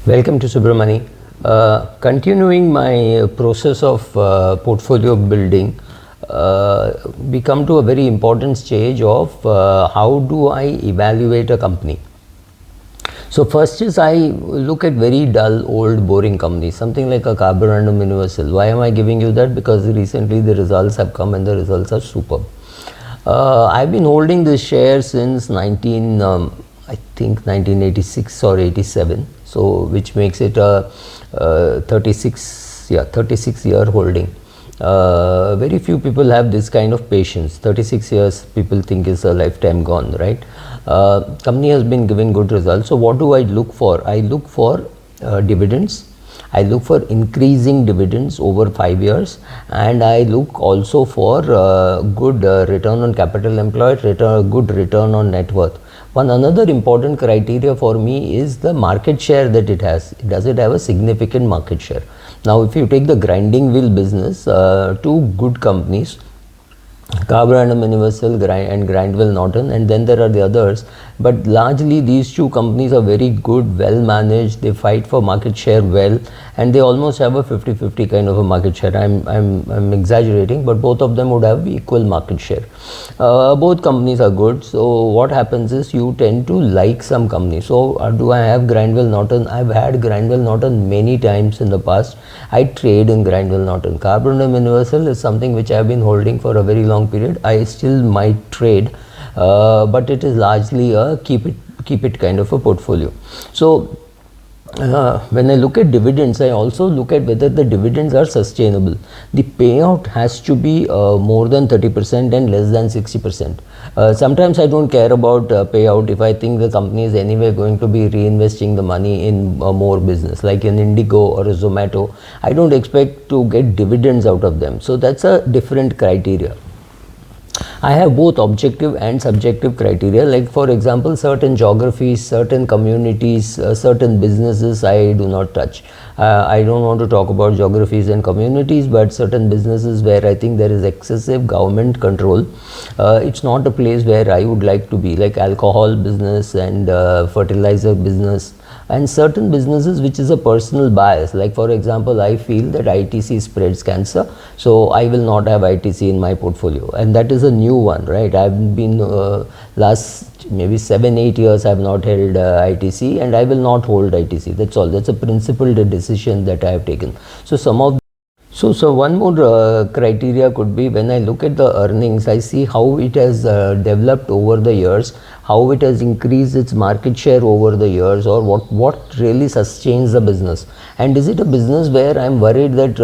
Welcome to Subramani. Continuing my process of portfolio building, we come to a very important stage of how do I evaluate a company. So first is I look at very dull, old, boring companies, something like a Carborundum Universal. Why am I giving you that? Because recently the results have come and the results are superb. I've been holding this share since 1986 or 87. So which makes it a 36 year holding. Very few people have this kind of patience. 36 years people think is a lifetime gone, right? Company has been giving good results. So what do I look for? I look for dividends. I look for increasing dividends over 5 years, and I look also for good return on capital employed, good return on net worth. One another important criteria for me is the market share that it has. Does it have a significant market share? Now, if you take the grinding wheel business, two good companies, Carborundum Universal and Grindwell Norton, and then there are the others, but largely these two companies are very good, well managed, they fight for market share well, and they almost have a 50-50 kind of a market share. I'm exaggerating, but both of them would have equal market share. Both companies are good. So what happens is you tend to like some companies. So do I have Grindwell Norton? I've had Grindwell Norton many times in the past. I trade in Grindwell Norton. Carborundum Universal is something which I've been holding for a very long period. I still might trade, but it is largely a keep it kind of a portfolio. So when I look at dividends, I also look at whether the dividends are sustainable. The payout has to be more than 30% and less than 60%. Sometimes I don't care about payout if I think the company is anyway going to be reinvesting the money in more business, like in Indigo or a Zomato. I don't expect to get dividends out of them. So that's a different criteria. I have both objective and subjective criteria, like for example certain geographies, certain communities, certain businesses I do not touch. I don't want to talk about geographies and communities, but certain businesses where I think there is excessive government control, it's not a place where I would like to be, like alcohol business and fertilizer business, and certain businesses which is a personal bias, like for example I feel that ITC spreads cancer, so I will not have ITC in my portfolio, and that is a new one, right? I've been last maybe 7-8 years I have not held ITC, and I will not hold ITC. That's all. That's a principled decision that I have taken. So So one more criteria could be, when I look at the earnings, I see how it has developed over the years, how it has increased its market share over the years, or what really sustains the business. And is it a business where I'm worried that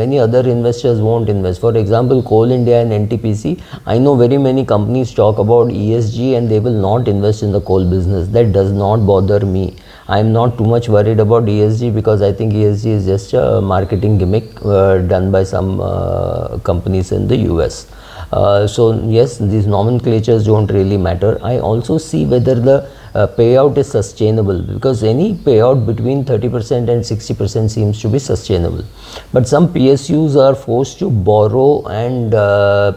many other investors won't invest? For example, Coal India and NTPC, I know very many companies talk about ESG and they will not invest in the coal business. That does not bother me. I'm not too much worried about ESG because I think ESG is just a marketing gimmick done by some companies in the US. So yes, these nomenclatures don't really matter. I also see whether the payout is sustainable, because any payout between 30% and 60% seems to be sustainable. But some PSUs are forced to borrow and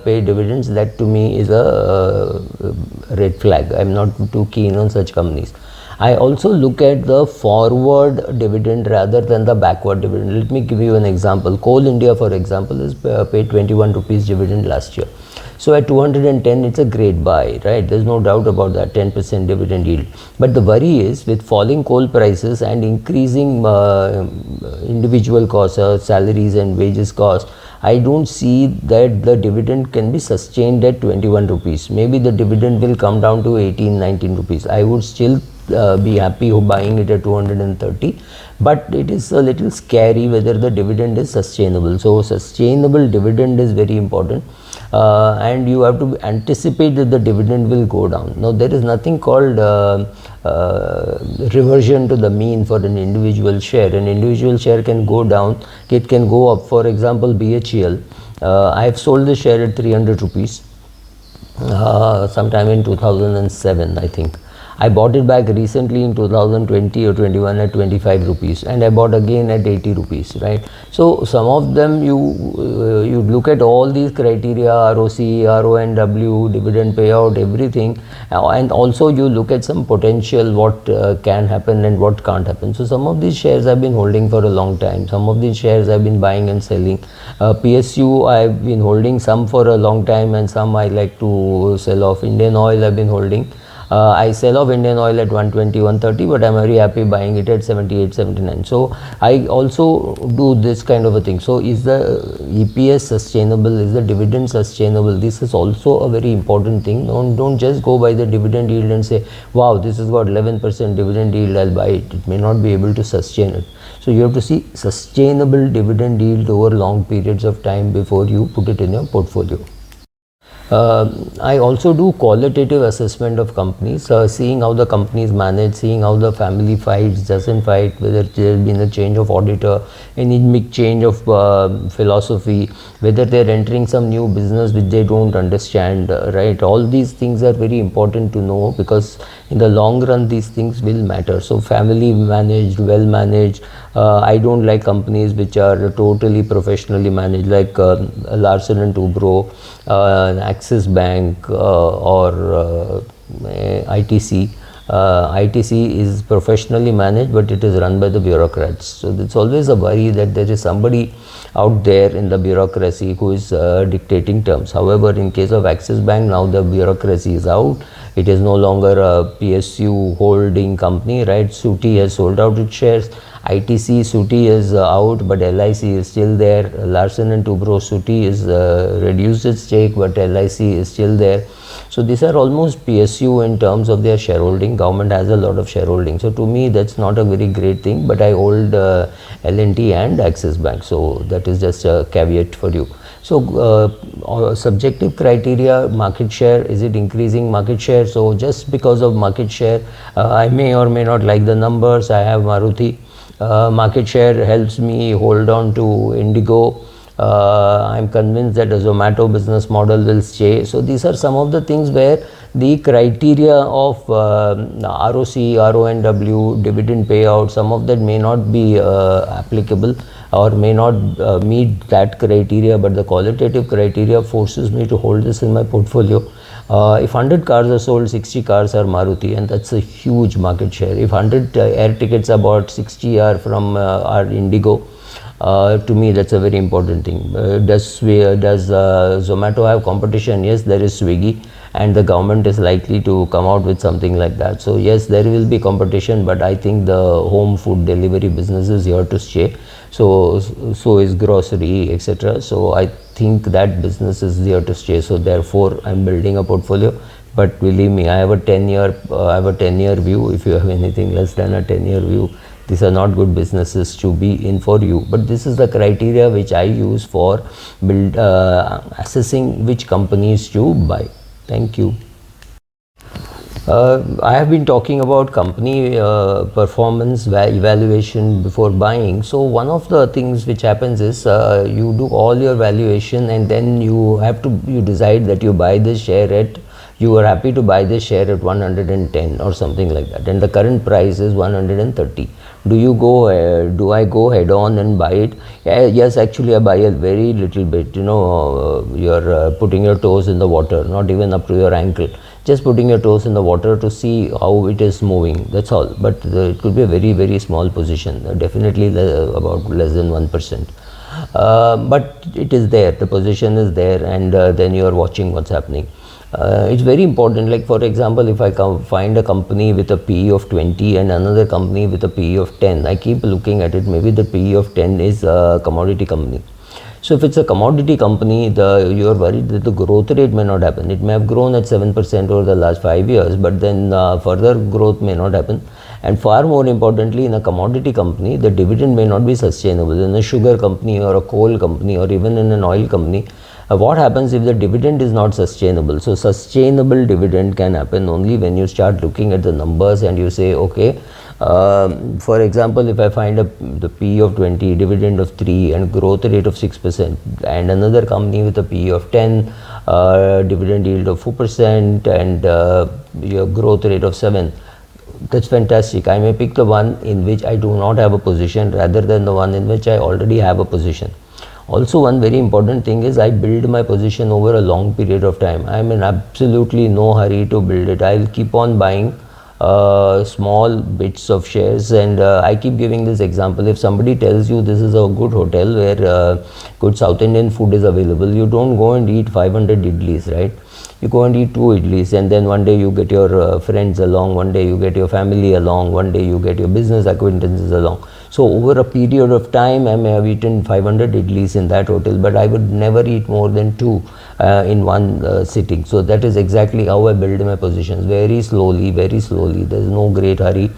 pay dividends. That to me is a red flag. I'm not too keen on such companies. I also look at the forward dividend rather than the backward dividend. Let me give you an example. Coal India, for example, is paid 21 rupees dividend last year. So at 210, it's a great buy, right? There's no doubt about that, 10% dividend yield. But the worry is with falling coal prices and increasing individual costs, salaries and wages costs, I don't see that the dividend can be sustained at 21 rupees. Maybe the dividend will come down to 18, 19 rupees. I would still be happy buying it at 230, but it is a little scary whether the dividend is sustainable. So sustainable dividend is very important, and you have to anticipate that the dividend will go down. Now there is nothing called reversion to the mean for an individual share. An individual share can go down, it can go up. For example, BHEL, I have sold the share at 300 rupees sometime in 2007, I think. I bought it back recently in 2020 or 21 at 25 rupees, and I bought again at 80 rupees, right? So some of them you look at all these criteria, ROC, RONW, dividend payout, everything, and also you look at some potential, what can happen and what can't happen. So some of these shares I've been holding for a long time, some of these shares I've been buying and selling. PSU I've been holding some for a long time, and some I like to sell off. Indian Oil I've been holding. I sell off Indian Oil at 120, 130, but I'm very happy buying it at 78, 79. So I also do this kind of a thing. So is the EPS sustainable? Is the dividend sustainable? This is also a very important thing. Don't just go by the dividend yield and say, wow, this has got 11% dividend yield, I'll buy it. It may not be able to sustain it. So you have to see sustainable dividend yield over long periods of time before you put it in your portfolio. I also do qualitative assessment of companies, seeing how the companies manage, seeing how the family fights, doesn't fight, whether there has been a change of auditor, any big change of philosophy, whether they are entering some new business which they don't understand, right? All these things are very important to know, because in the long run these things will matter. So family managed, well managed. I don't like companies which are totally professionally managed, like Larsen and Toubro, Axis Bank, or ITC. ITC is professionally managed, but it is run by the bureaucrats. So it's always a worry that there is somebody out there in the bureaucracy who is dictating terms. However, in case of Axis Bank, now the bureaucracy is out. It is no longer a PSU holding company, right? Suti has sold out its shares. ITC, Suti is out, but LIC is still there. Larsen and Toubro, Suti is reduced its stake, but LIC is still there. So these are almost PSU in terms of their shareholding. Government has a lot of shareholding. So to me, that's not a very great thing, but I hold L&T and Axis Bank. So that is just a caveat for you. So subjective criteria, market share, is it increasing market share? So just because of market share, I may or may not like the numbers. I have Maruti. Market share helps me hold on to Indigo. I'm convinced that a Zomato business model will stay. So these are some of the things where the criteria of ROC, RONW, dividend payout, some of that may not be applicable or may not meet that criteria, but the qualitative criteria forces me to hold this in my portfolio. If 100 cars are sold, 60 cars are Maruti, and that's a huge market share. If 100 air tickets are bought, 60 are from our Indigo. To me, that's a very important thing. Does Zomato have competition? Yes, there is Swiggy, and the government is likely to come out with something like that. So yes, there will be competition, but I think the home food delivery business is here to stay. So is grocery, etc. So I think that business is here to stay. So therefore, I'm building a portfolio. But believe me, I have a 10-year view. If you have anything less than a 10-year view, these are not good businesses to be in for you. But this is the criteria which I use for assessing which companies to buy. Thank you. I have been talking about company performance evaluation before buying. So one of the things which happens is you do all your valuation, and then you decide that you buy this share at, you are happy to buy this share at 110 or something like that, and the current price is 130. Do I go head on and buy it? Yes, actually I buy a very little bit. You're putting your toes in the water, not even up to your ankle, just putting your toes in the water to see how it is moving, that's all. But it could be a very, very small position, definitely about less than 1%. But it is there, the position is there, and then you are watching what's happening. It's very important. Like for example, if I find a company with a PE of 20 and another company with a PE of 10, I keep looking at it. Maybe the PE of 10 is a commodity company. So if it's a commodity company, you are worried that the growth rate may not happen. It may have grown at 7% over the last 5 years, but then further growth may not happen. And far more importantly, in a commodity company, the dividend may not be sustainable. In a sugar company or a coal company or even in an oil company, what happens if the dividend is not sustainable? So sustainable dividend can happen only when you start looking at the numbers and you say, okay, for example, if I find the PE of 20, dividend of 3 and growth rate of 6%, and another company with a PE of 10, dividend yield of 4% and your growth rate of 7, that's fantastic. I may pick the one in which I do not have a position rather than the one in which I already have a position. Also, one very important thing is I build my position over a long period of time. I am in absolutely no hurry to build it. I'll keep on buying small bits of shares, and I keep giving this example. If somebody tells you this is a good hotel where good South Indian food is available, you don't go and eat 500 idlis, right? You go and eat 2 idlis, and then one day you get your friends along, one day you get your family along, one day you get your business acquaintances along. So over a period of time, I may have eaten 500 idlis in that hotel, but I would never eat more than 2 in one sitting. So that is exactly how I build my positions, very slowly, very slowly. There is no great hurry.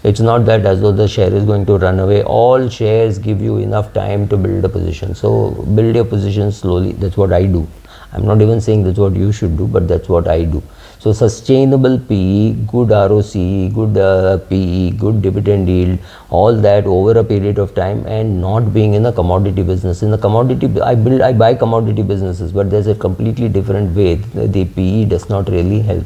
It's not that as though the share is going to run away. All shares give you enough time to build a position. So build your position slowly. That's what I do. I'm not even saying that's what you should do, but that's what I do. So sustainable PE, good ROCE, good PE, good dividend yield, all that over a period of time, and not being in a commodity business. In the commodity, I buy commodity businesses, but there's a completely different way. The PE does not really help.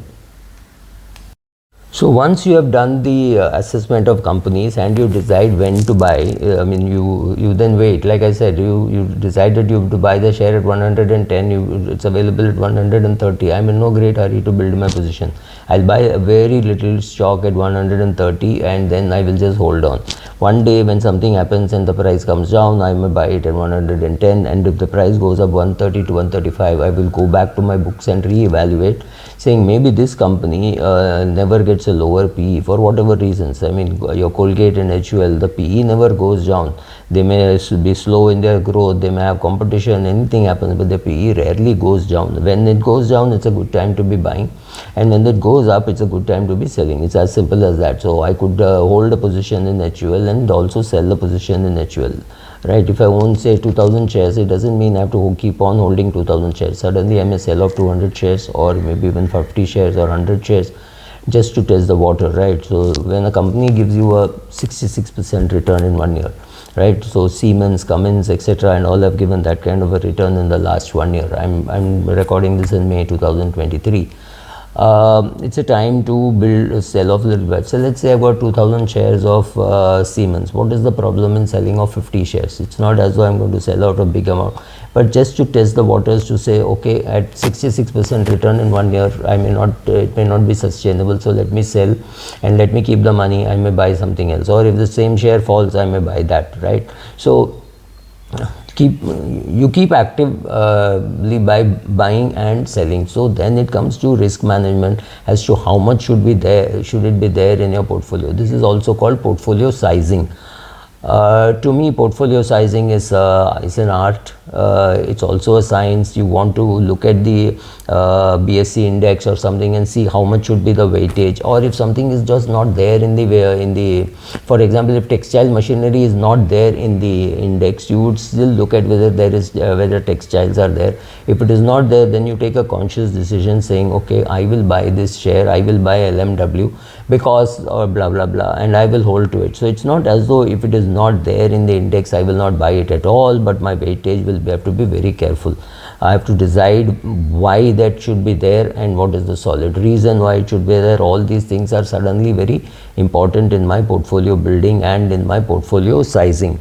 So once you have done the assessment of companies and you decide when to buy, you then wait. Like I said, you decided you have to buy the share at 110, it's available at 130. I'm in no great hurry to build my position. I'll buy a very little stock at 130 and then I will just hold on. One day when something happens and the price comes down, I may buy it at 110, and if the price goes up 130 to 135, I will go back to my books and re-evaluate, saying maybe this company never gets a lower PE for whatever reasons. I mean, your Colgate and HUL, the PE never goes down. They may be slow in their growth, they may have competition, anything happens, but the PE rarely goes down. When it goes down, it's a good time to be buying, and when it goes up, it's a good time to be selling. It's as simple as that. So I could hold a position in HUL and also sell the position in HUL. Right, if I own say 2000 shares, it doesn't mean I have to keep on holding 2000 shares. Suddenly I may sell off 200 shares or maybe even 50 shares or 100 shares just to test the water, right? So when a company gives you a 66% return in 1 year, right? So Siemens, Cummins, etc., and all have given that kind of a return in the last 1 year. I'm recording this in May 2023. It's a time to sell off a little bit. So let's say I've got 2000 shares of Siemens. What is the problem in selling off 50 shares? It's not as though I'm going to sell out a big amount, but just to test the waters, to say, okay, at 66% return in 1 year, it may not be sustainable, so let me sell and let me keep the money. I may buy something else, or if the same share falls, I may buy that, right? So you keep actively by buying and selling. So then it comes to risk management as to how much should it be there in your portfolio. This is also called portfolio sizing. To me, portfolio sizing is an art. It's also a science. You want to look at the BSE index or something and see how much should be the weightage, or if something is just not there for example, if textile machinery is not there in the index, you would still look at whether textiles are there. If it is not there, then you take a conscious decision saying, okay, I will buy this share, I will buy LMW because, or blah blah blah, and I will hold to it. So it's not as though if it is not there in the index, I will not buy it at all, but my weightage will have to be very careful. I have to decide why that should be there and what is the solid reason why it should be there. All these things are suddenly very important in my portfolio building and in my portfolio sizing.